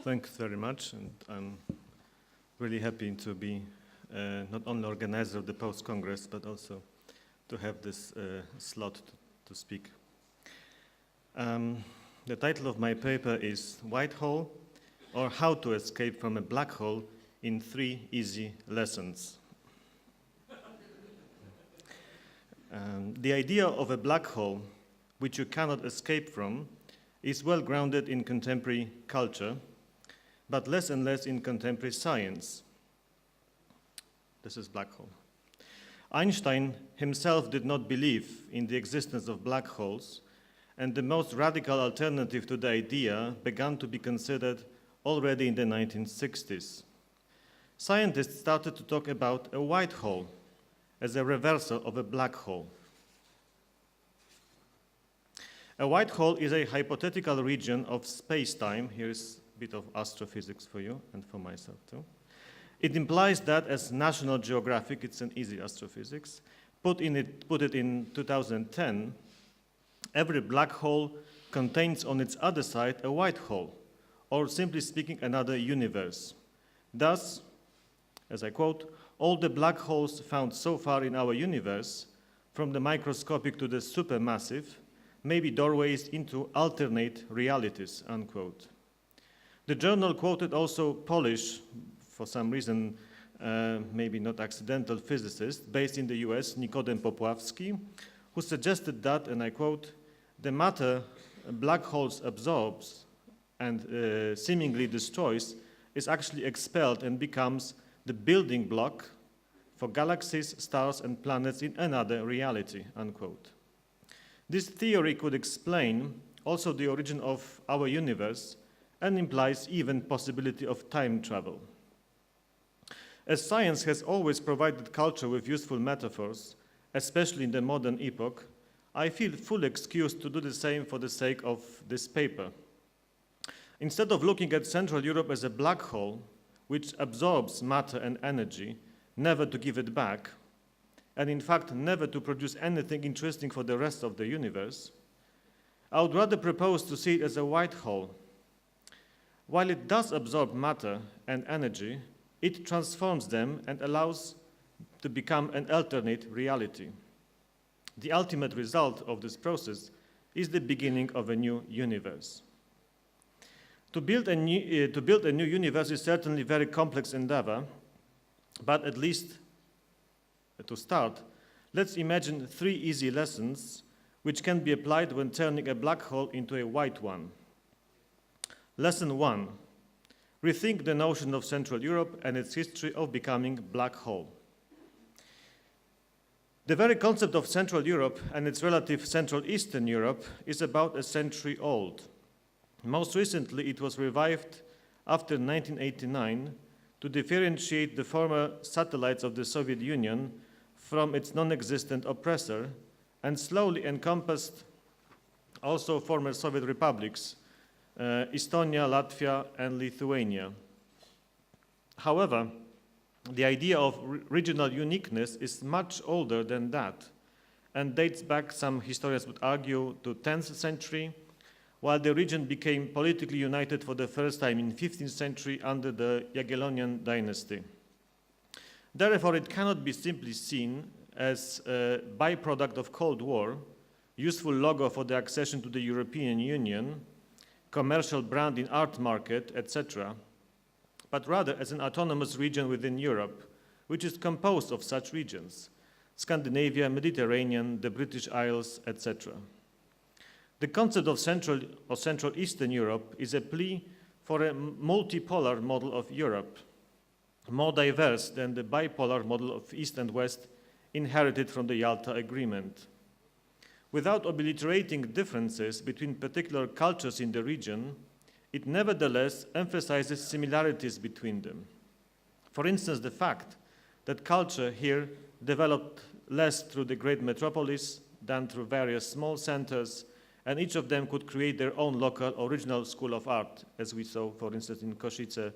Thanks very much, and I'm really happy to be not only organizer of the post-Congress, but also to have this slot to speak. The title of my paper is White Hole, or How to Escape from a Black Hole in 3 Easy Lessons. The idea of a black hole, which you cannot escape from, is well grounded in contemporary culture, but less and less in contemporary science. This is black hole. Einstein himself did not believe in the existence of black holes, and the most radical alternative to the idea began to be considered already in the 1960s. Scientists started to talk about a white hole as a reversal of a black hole. A white hole is a hypothetical region of space-time. Here is a bit of astrophysics for you and for myself too. It implies that as National Geographic, it's an easy astrophysics, put it in 2010, every black hole contains on its other side a white hole, or simply speaking, another universe. Thus, as I quote, all the black holes found so far in our universe, from the microscopic to the supermassive, may be doorways into alternate realities, unquote. The journal quoted also Polish, for some reason, maybe not accidental, physicist based in the US, Nikodem Popławski, who suggested that, and I quote, the matter black holes absorbs and seemingly destroys is actually expelled and becomes the building block for galaxies, stars, and planets in another reality, unquote. This theory could explain also the origin of our universe and implies even possibility of time travel. As science has always provided culture with useful metaphors, especially in the modern epoch, I feel full excuse to do the same for the sake of this paper. Instead of looking at Central Europe as a black hole, which absorbs matter and energy, never to give it back, and in fact never to produce anything interesting for the rest of the universe, I would rather propose to see it as a white hole. While it does absorb matter and energy, it transforms them and allows to become an alternate reality. The ultimate result of this process is the beginning of a new universe. To build a new universe is certainly a very complex endeavor, but at least to start, let's imagine 3 easy lessons which can be applied when turning a black hole into a white one. Lesson 1. Rethink the notion of Central Europe and its history of becoming black hole. The very concept of Central Europe and its relative Central Eastern Europe is about a century old. Most recently, it was revived after 1989 to differentiate the former satellites of the Soviet Union from its non-existent oppressor, and slowly encompassed also former Soviet republics, Estonia, Latvia, and Lithuania. However, the idea of regional uniqueness is much older than that and dates back, some historians would argue, to 10th century, while the region became politically united for the first time in 15th century under the Jagiellonian dynasty. Therefore, it cannot be simply seen as a byproduct of Cold War, useful logo for the accession to the European Union, commercial brand in art market, etc., but rather as an autonomous region within Europe, which is composed of such regions: Scandinavia, Mediterranean, the British Isles, etc. The concept of Central Eastern Europe is a plea for a multipolar model of Europe, more diverse than the bipolar model of East and West inherited from the Yalta Agreement. Without obliterating differences between particular cultures in the region, it nevertheless emphasizes similarities between them. For instance, the fact that culture here developed less through the great metropolis than through various small centers, and each of them could create their own local original school of art, as we saw, for instance, in Košice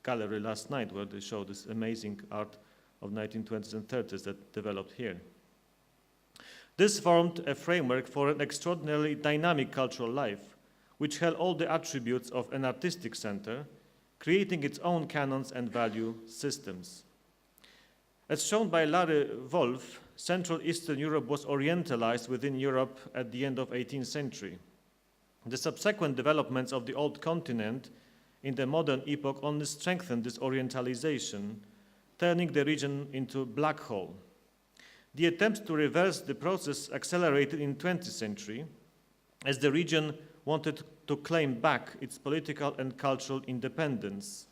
gallery last night, where they showed this amazing art of 1920s and 30s that developed here. This formed a framework for an extraordinarily dynamic cultural life, which held all the attributes of an artistic center, creating its own canons and value systems. As shown by Larry Wolff, Central Eastern Europe was orientalized within Europe at the end of 18th century. The subsequent developments of the old continent in the modern epoch only strengthened this orientalization, turning the region into a black hole. The attempts to reverse the process accelerated in 20th century as the region wanted to claim back its political and cultural independence.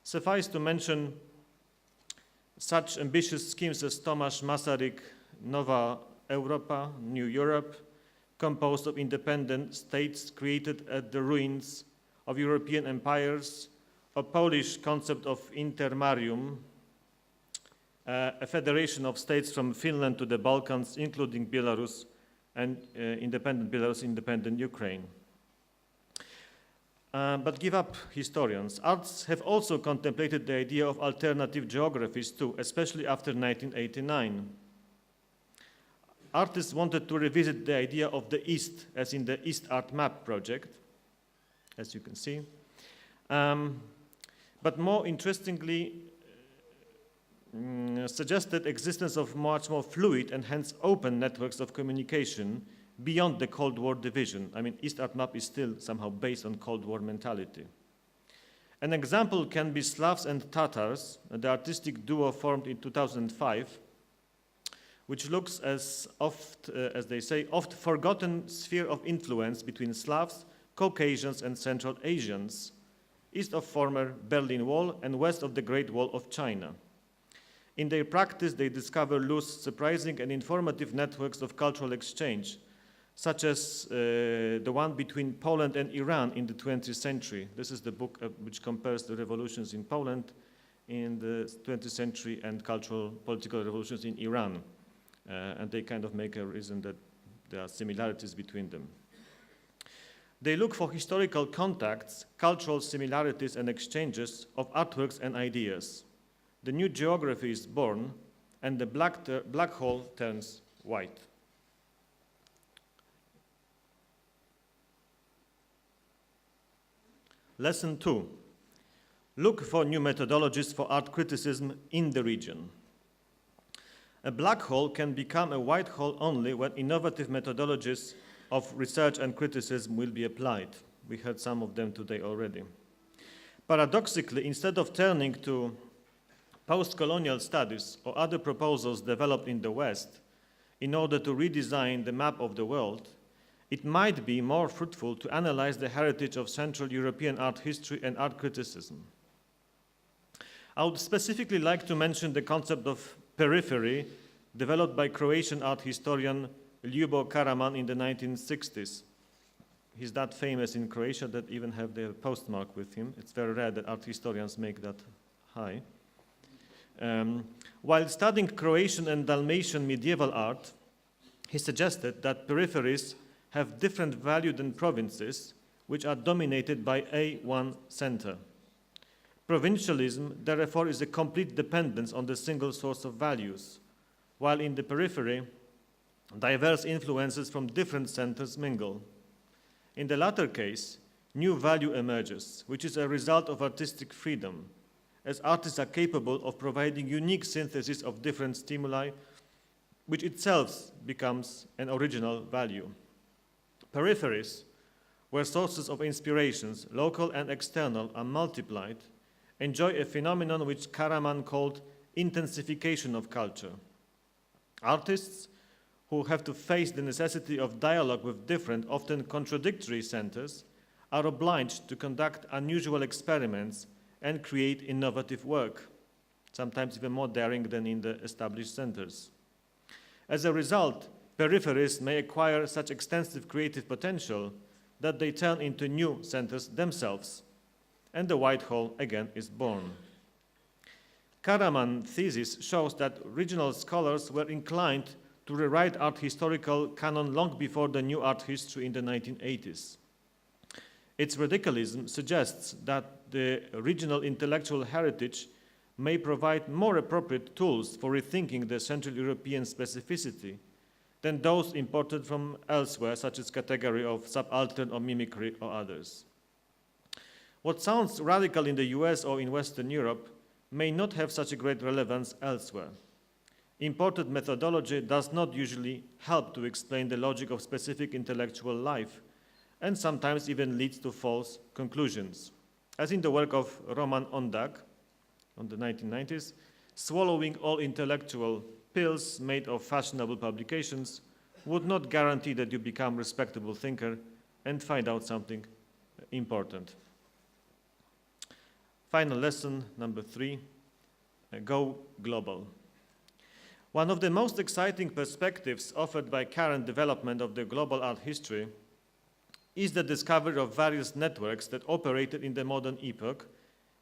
Suffice to mention such ambitious schemes as Tomasz Masaryk Nowa Europa, New Europe, composed of independent states created at the ruins of European empires, a Polish concept of intermarium, a federation of states from Finland to the Balkans, including Belarus and independent Belarus, independent Ukraine. But give up, historians. Arts have also contemplated the idea of alternative geographies too, especially after 1989. Artists wanted to revisit the idea of the East, as in the East Art Map project, as you can see. But more interestingly, suggested existence of much more fluid and hence open networks of communication beyond the Cold War division. I mean, East Art Map is still somehow based on Cold War mentality. An example can be Slavs and Tatars, the artistic duo formed in 2005, which looks as they say, oft forgotten sphere of influence between Slavs, Caucasians, and Central Asians, east of former Berlin Wall and west of the Great Wall of China. In their practice, they discover loose, surprising, and informative networks of cultural exchange, such as the one between Poland and Iran in the 20th century. This is the book which compares the revolutions in Poland in the 20th century and cultural political revolutions in Iran. And they kind of make a reason that there are similarities between them. They look for historical contacts, cultural similarities and exchanges of artworks and ideas. The new geography is born, and the black hole turns white. Lesson 2. Look for new methodologies for art criticism in the region. A black hole can become a white hole only when innovative methodologies of research and criticism will be applied. We heard some of them today already. Paradoxically, instead of turning to post-colonial studies or other proposals developed in the West in order to redesign the map of the world, it might be more fruitful to analyze the heritage of Central European art history and art criticism. I would specifically like to mention the concept of periphery developed by Croatian art historian Ljubo Karaman in the 1960s. He's that famous in Croatia that even have their postmark with him. It's very rare that art historians make that high. While studying Croatian and Dalmatian medieval art, he suggested that peripheries have different value than provinces, which are dominated by one center. Provincialism, therefore, is a complete dependence on the single source of values, while in the periphery, diverse influences from different centers mingle. In the latter case, new value emerges, which is a result of artistic freedom, as artists are capable of providing unique synthesis of different stimuli, which itself becomes an original value. Peripheries, where sources of inspirations, local and external, are multiplied, enjoy a phenomenon which Karaman called intensification of culture. Artists who have to face the necessity of dialogue with different, often contradictory centers, are obliged to conduct unusual experiments and create innovative work, sometimes even more daring than in the established centers. As a result, peripheries may acquire such extensive creative potential that they turn into new centers themselves, and the white hole again is born. Karaman's thesis shows that regional scholars were inclined to rewrite art historical canon long before the new art history in the 1980s. Its radicalism suggests that the regional intellectual heritage may provide more appropriate tools for rethinking the Central European specificity than those imported from elsewhere, such as category of subaltern or mimicry or others. What sounds radical in the US or in Western Europe may not have such a great relevance elsewhere. Imported methodology does not usually help to explain the logic of specific intellectual life, and sometimes even leads to false conclusions. As in the work of Roman Ondak on the 1990s, swallowing all intellectual pills made of fashionable publications would not guarantee that you become a respectable thinker and find out something important. Final lesson, number 3, go global. One of the most exciting perspectives offered by current development of the global art history is the discovery of various networks that operated in the modern epoch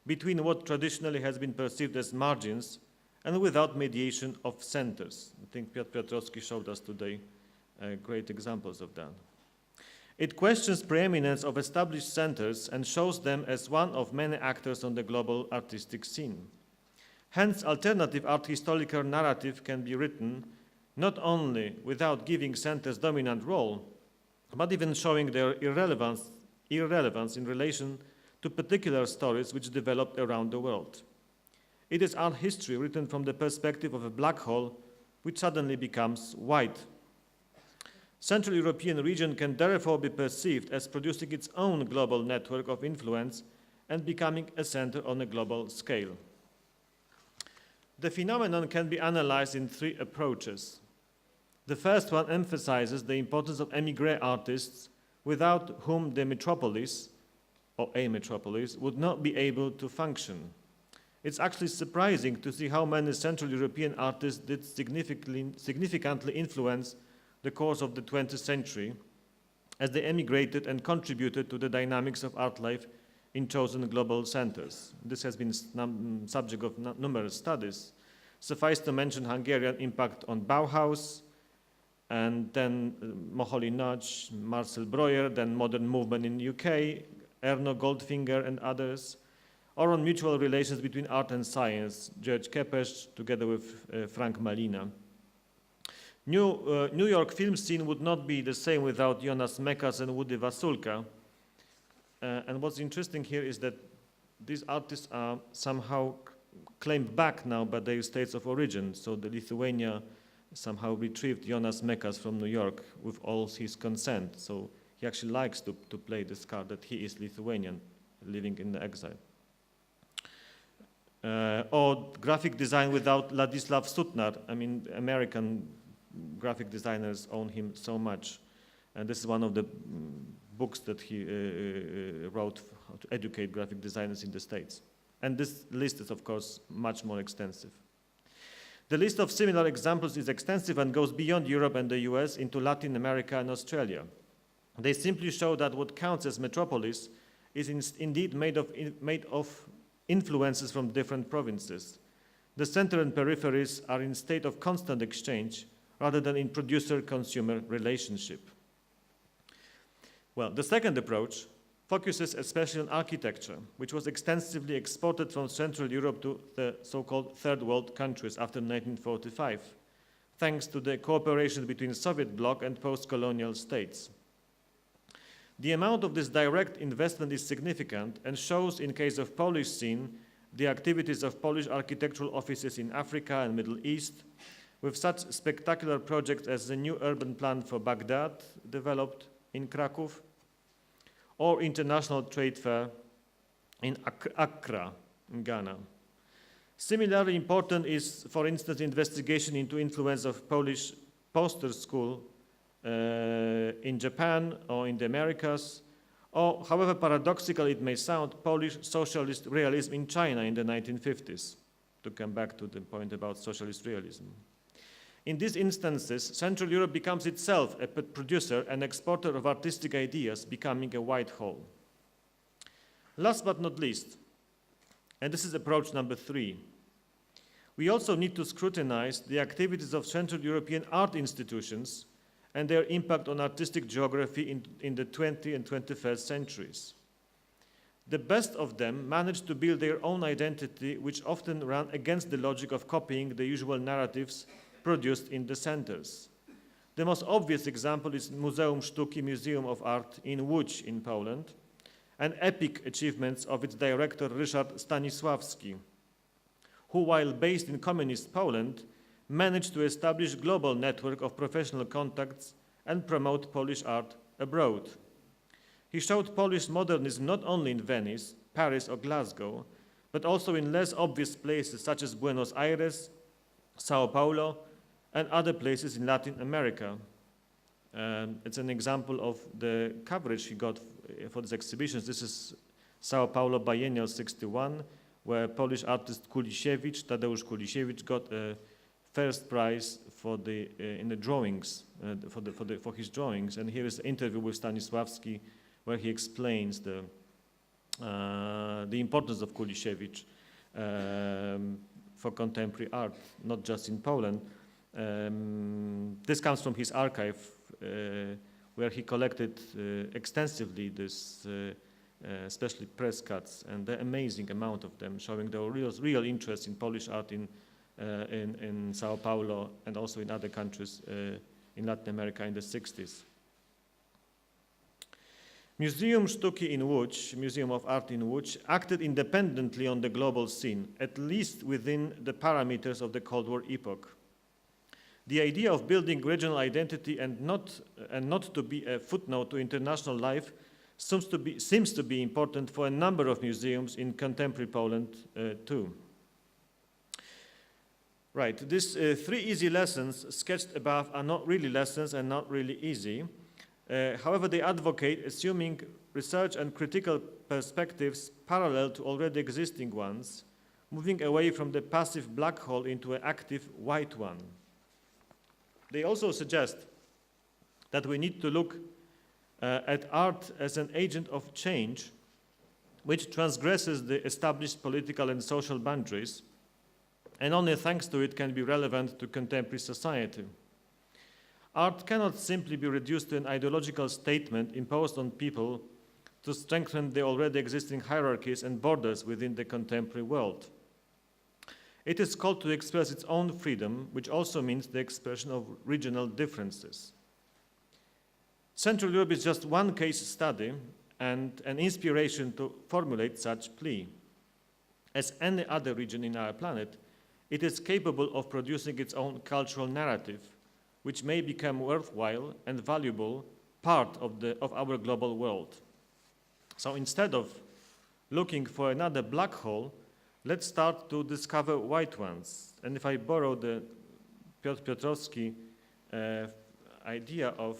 between what traditionally has been perceived as margins and without mediation of centers. I think Piotr Piotrowski showed us today great examples of that. It questions preeminence of established centers and shows them as one of many actors on the global artistic scene. Hence, alternative art historical narrative can be written not only without giving centers dominant role, but even showing their irrelevance in relation to particular stories which developed around the world. It is art history written from the perspective of a black hole which suddenly becomes white. Central European region can therefore be perceived as producing its own global network of influence and becoming a center on a global scale. The phenomenon can be analyzed in 3 approaches. The first one emphasizes the importance of émigré artists without whom the metropolis, or a metropolis, would not be able to function. It's actually surprising to see how many Central European artists did significantly influence the course of the 20th century as they emigrated and contributed to the dynamics of art life in chosen global centers. This has been subject of numerous studies. Suffice to mention Hungarian impact on Bauhaus, and then Moholy Nagy, Marcel Breuer, then modern movement in UK, Erno Goldfinger and others, or on mutual relations between art and science, George Kepes together with Frank Malina. New York film scene would not be the same without Jonas Mekas and Woody Wasulka. And what's interesting here is that these artists are somehow claimed back now by their states of origin. So the Lithuania somehow retrieved Jonas Mekas from New York with all his consent. So he actually likes to play this card that he is Lithuanian, living in the exile. Or graphic design without Ladislav Sutnar. I mean, American graphic designers own him so much. And this is one of the books that he wrote to educate graphic designers in the States. And this list is, of course, much more extensive. The list of similar examples is extensive and goes beyond Europe and the US into Latin America and Australia. They simply show that what counts as metropolis is indeed made of influences from different provinces. The center and peripheries are in state of constant exchange rather than in producer-consumer relationship. Well, the second approach focuses especially on architecture, which was extensively exported from Central Europe to the so-called Third World countries after 1945, thanks to the cooperation between Soviet bloc and post-colonial states. The amount of this direct investment is significant and shows, in case of Polish scene, the activities of Polish architectural offices in Africa and Middle East, with such spectacular projects as the new urban plan for Baghdad, developed in Kraków, or International Trade Fair in Accra, in Ghana. Similarly important is, for instance, investigation into influence of Polish poster school in Japan or in the Americas, or, however paradoxical it may sound, Polish socialist realism in China in the 1950s, to come back to the point about socialist realism. In these instances, Central Europe becomes itself a producer and exporter of artistic ideas, becoming a white hole. Last but not least, and this is approach number 3, we also need to scrutinize the activities of Central European art institutions and their impact on artistic geography in the 20th and 21st centuries. The best of them managed to build their own identity, which often ran against the logic of copying the usual narratives produced in the centers. The most obvious example is Muzeum Sztuki, Museum of Art in Łódź in Poland, and epic achievements of its director Ryszard Stanisławski, who, while based in communist Poland, managed to establish a global network of professional contacts and promote Polish art abroad. He showed Polish modernism not only in Venice, Paris, or Glasgow, but also in less obvious places such as Buenos Aires, Sao Paulo, and other places in Latin America. It's an example of the coverage he got for these exhibitions. This is Sao Paulo Biennial 61, where Polish artist Kulisiewicz, Tadeusz Kulisiewicz, got a first prize for the in the drawings for his drawings. And here is the interview with Stanisławski, where he explains the importance of Kulisiewicz for contemporary art, not just in Poland. This comes from his archive, where he collected extensively this, especially press cuts, and the amazing amount of them, showing the real interest in Polish art in Sao Paulo and also in other countries in Latin America in the 60s. Muzeum Sztuki in Łódź, Museum of Art in Łódź, acted independently on the global scene, at least within the parameters of the Cold War epoch. The idea of building regional identity and not to be a footnote to international life seems to be important for a number of museums in contemporary Poland too. Right, these 3 easy lessons sketched above are not really lessons and not really easy. However, they advocate assuming research and critical perspectives parallel to already existing ones, moving away from the passive black hole into an active white one. They also suggest that we need to look at art as an agent of change which transgresses the established political and social boundaries, and only thanks to it can be relevant to contemporary society. Art cannot simply be reduced to an ideological statement imposed on people to strengthen the already existing hierarchies and borders within the contemporary world. It is called to express its own freedom, which also means the expression of regional differences. Central Europe is just one case study and an inspiration to formulate such plea. As any other region in our planet, it is capable of producing its own cultural narrative, which may become worthwhile and valuable part of our global world. So instead of looking for another black hole, let's start to discover white ones. And if I borrow the Piotr Piotrowski idea of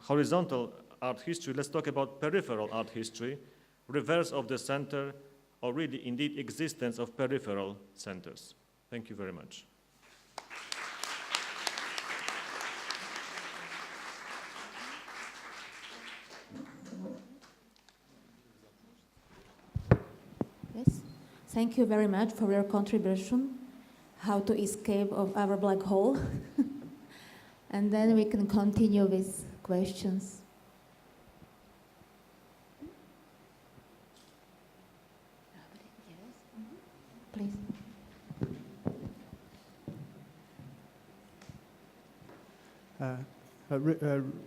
horizontal art history, let's talk about peripheral art history, reverse of the center, or really indeed existence of peripheral centers. Thank you very much. Yes, thank you very much for your contribution, how to escape of our black hole. And then we can continue with questions. Please.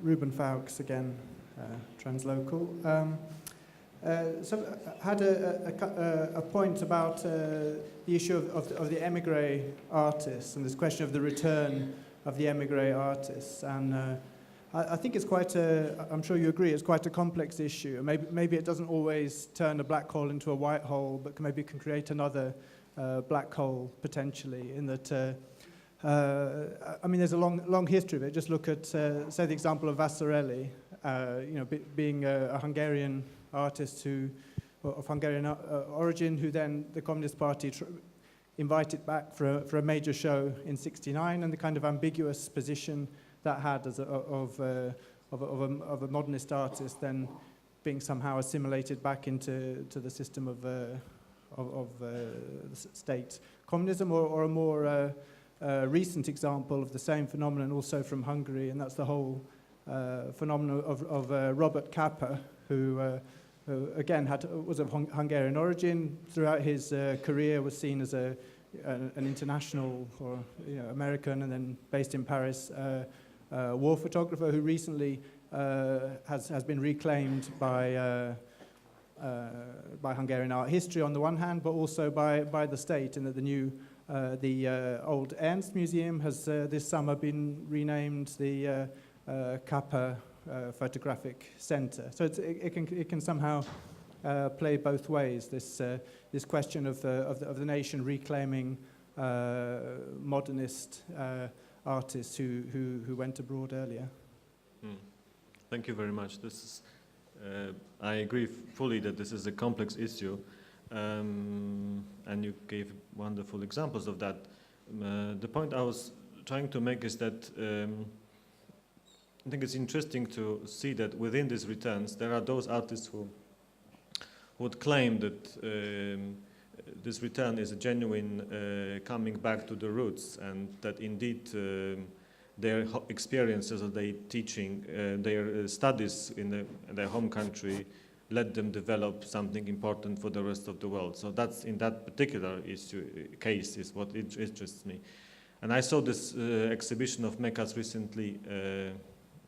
Ruben Fawkes again, translocal. So I had a point about the issue of the émigré artists and this question of the return of the émigré artists. And I think it's quite I'm sure you agree, it's quite a complex issue. Maybe it doesn't always turn a black hole into a white hole, but maybe can create another black hole potentially, in that I mean, there's a long history of it. Just look at, say, the example of Vasarely, being a Hungarian artist of Hungarian origin, who then the Communist Party invited back for a major show in '69, and the kind of ambiguous position that had as of a modernist artist then being somehow assimilated back into the system of state communism, or a more recent example of the same phenomenon also from Hungary, and that's the whole phenomenon of Robert Capa, who again was of Hungarian origin. Throughout his career was seen as an international, or American, and then based in Paris, war photographer who recently has been reclaimed by Hungarian art history on the one hand, but also by the state, and that the old Ernst Museum has this summer been renamed the Kappa Photographic Center. So it can somehow play both ways. This question of the nation reclaiming modernist artists who went abroad earlier. Thank you very much. This is, I agree fully that this is a complex issue, and you gave wonderful examples of that. The point I was trying to make is that I think it's interesting to see that within these returns there are those artists who would claim that this return is a genuine coming back to the roots, and that indeed their experiences or their teaching, their studies in their home country let them develop something important for the rest of the world. So that's, in that particular case is what interests me. And I saw this exhibition of Mekas recently,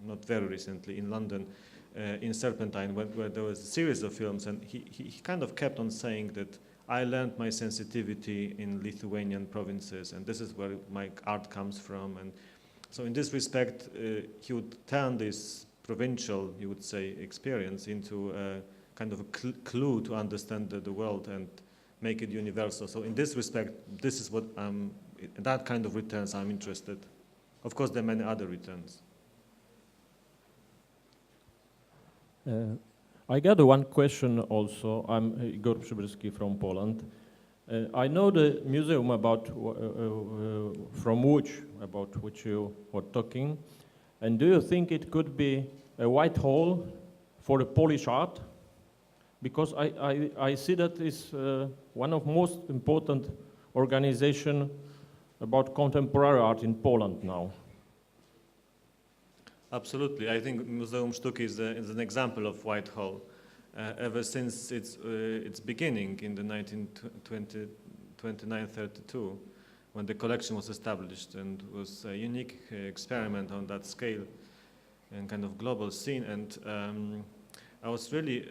not very recently, in London, in Serpentine, where there was a series of films, and he kind of kept on saying that I learned my sensitivity in Lithuanian provinces, and this is where my art comes from. And so in this respect, he would turn this provincial, you would say, experience into a kind of a clue to understand the world and make it universal. So in this respect, this is what that kind of returns I'm interested. Of course, there are many other returns. I got one question also. I'm Igor Szczerski from Poland. I know the museum about which you were talking, and do you think it could be a Whitehall for the Polish art? Because I see that it's one of most important organization about contemporary art in Poland now. Absolutely. I think Muzeum Sztuki is an example of Whitehall. Ever since its beginning in the 1929-32, when the collection was established, and was a unique experiment on that scale and kind of global scene. And I was really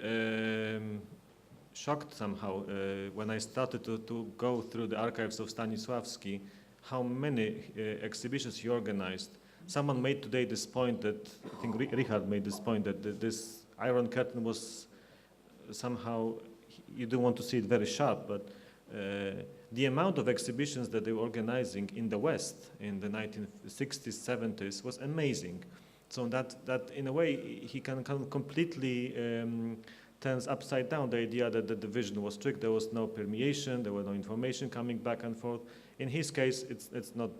shocked somehow when I started to go through the archives of Stanisławski, how many exhibitions he organized. Someone made today this point that, I think Richard made this point, that this Iron Curtain was somehow, you don't want to see it very sharp, but the amount of exhibitions that they were organizing in the West in the 1960s, 70s was amazing. So that in a way, he can completely turns upside down the idea that the division was strict, there was no permeation, there was no information coming back and forth. In his case, it's not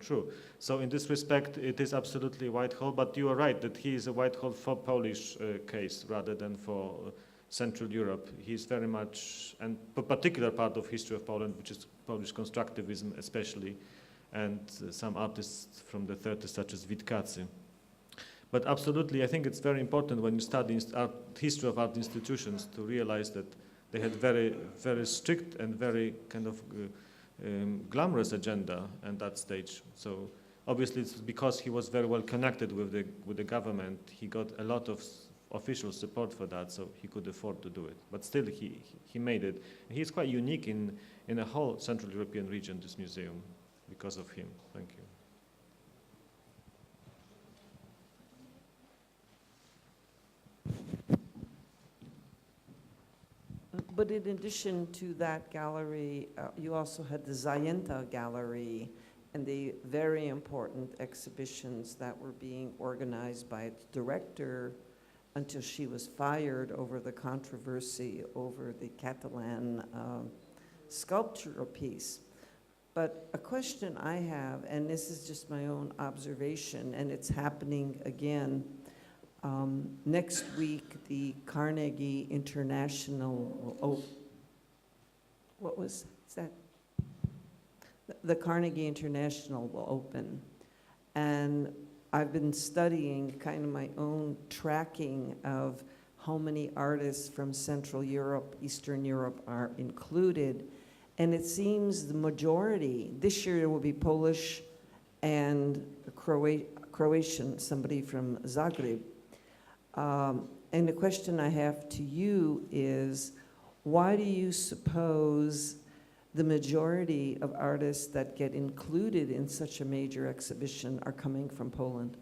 true. So in this respect, it is absolutely Whitehall, but you are right that he is a Whitehall for Polish case rather than for Central Europe. He's very much, and a particular part of history of Poland, which is Polish constructivism especially, and some artists from the 30s such as Witkacy. But absolutely, I think it's very important when you study history of art institutions to realize that they had very, very strict and very kind of glamorous agenda at that stage. So obviously, it's because he was very well connected with the government. He got a lot of official support for that, so he could afford to do it. But still, he made it. He's quite unique in a whole Central European region, this museum, because of him. Thank you. But in addition to that gallery, you also had the Zajęta Gallery and the very important exhibitions that were being organized by its director until she was fired over the controversy over the Catalan sculptural piece. But a question I have, and this is just my own observation, and it's happening again, next week, the Carnegie International, the Carnegie International will open. And I've been studying kind of my own tracking of how many artists from Central Europe, Eastern Europe are included. And it seems the majority, this year it will be Polish and Croatian, somebody from Zagreb. And the question I have to you is, why do you suppose the majority of artists that get included in such a major exhibition are coming from Poland?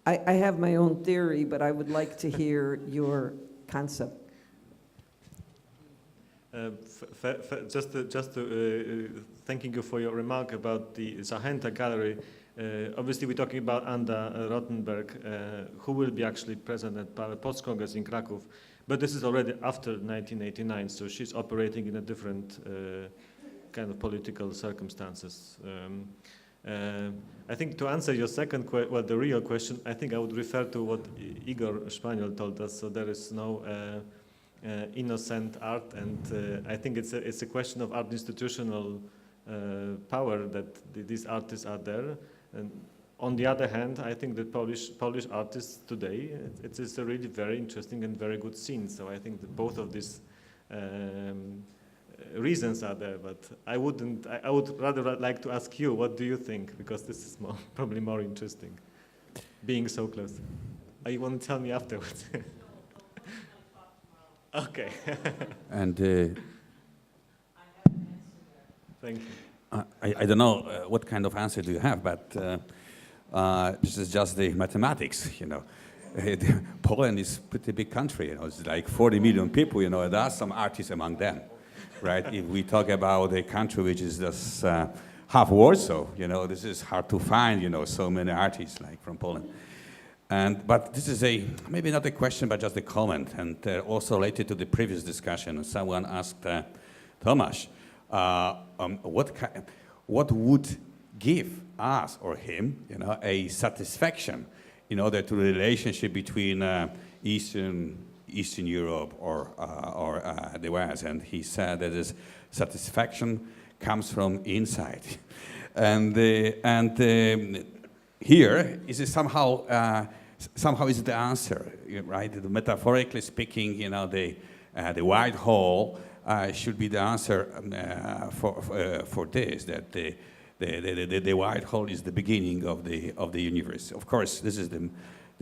I have my own theory, but I would like to hear your concept. Thanking you for your remark about the Zachęta Gallery. Obviously, we're talking about Anda Rottenberg, who will be actually present at Post-Congress in Krakow. But this is already after 1989, so she's operating in a different kind of political circumstances. I think to answer your second question, well, the real question, I think I would refer to what Igor Spaniel told us. So there is no innocent art, and I think it's a question of art institutional power that these artists are there. And on the other hand, I think that Polish artists today, it is a really very interesting and very good scene. So I think that both of these reasons are there, but I would rather like to ask you, what do you think? Because this is probably more interesting, being so close. Oh, you want to tell me afterwards? Okay. And Thank you. I don't know what kind of answer do you have, but this is just the mathematics, you know. Poland is a pretty big country, you know. It's like 40 million people, you know. There are some artists among them, right? If we talk about a country which is just half Warsaw, you know, this is hard to find, you know, so many artists like from Poland. But this is maybe not a question, but just a comment, and also related to the previous discussion. Someone asked Tomasz, what would give us or him, you know, a satisfaction in order to the relationship between Eastern Europe or the West? And he said that this satisfaction comes from inside, and here is somehow is the answer, right? Metaphorically speaking, you know, the white hole should be the answer for this. That the white hole is the beginning of the universe. Of course, this is the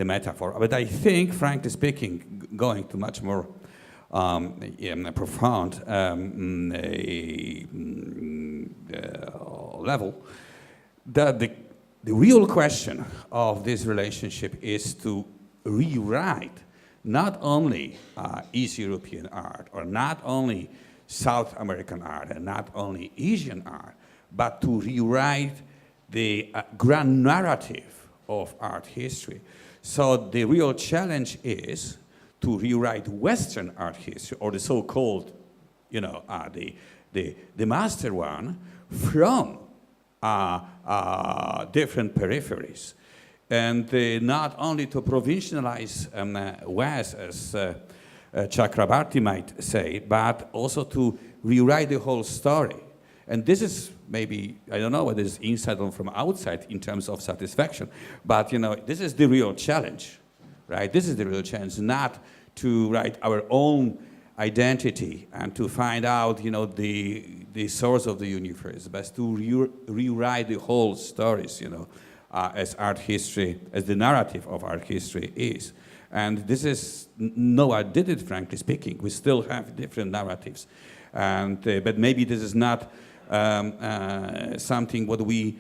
metaphor. But I think, frankly speaking, going to much more profound level, that the real question of this relationship is to rewrite not only East European art, or not only South American art, and not only Asian art, but to rewrite the grand narrative of art history. So the real challenge is to rewrite Western art history, or the so-called, you know, the master one, from different peripheries, and not only to provincialize West, as Chakrabarti might say, but also to rewrite the whole story. And this is maybe, I don't know whether it's inside or from outside in terms of satisfaction, but you know, this is the real challenge, right? This is the real challenge, not to write our own identity and to find out, you know, the source of the universe, but to rewrite the whole stories, you know, as art history, as the narrative of art history is. And this is, no one did it, frankly speaking. We still have different narratives. And, but maybe this is not something what we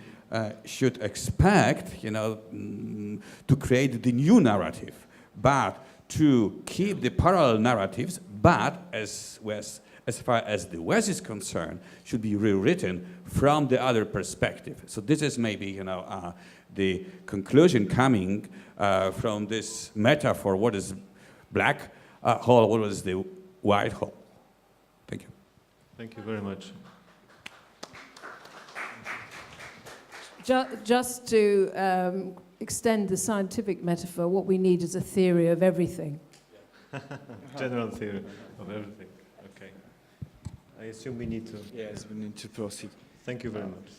should expect, you know, to create the new narrative, but to keep the parallel narratives, but as far as the West is concerned, should be rewritten from the other perspective. So this is maybe, you know, the conclusion coming from this metaphor, what is black hole, what is the white hole. Thank you. Thank you very much. Just to extend the scientific metaphor, what we need is a theory of everything. General theory of everything. Okay. I assume we need to. Yes, we need to proceed. Thank you very much.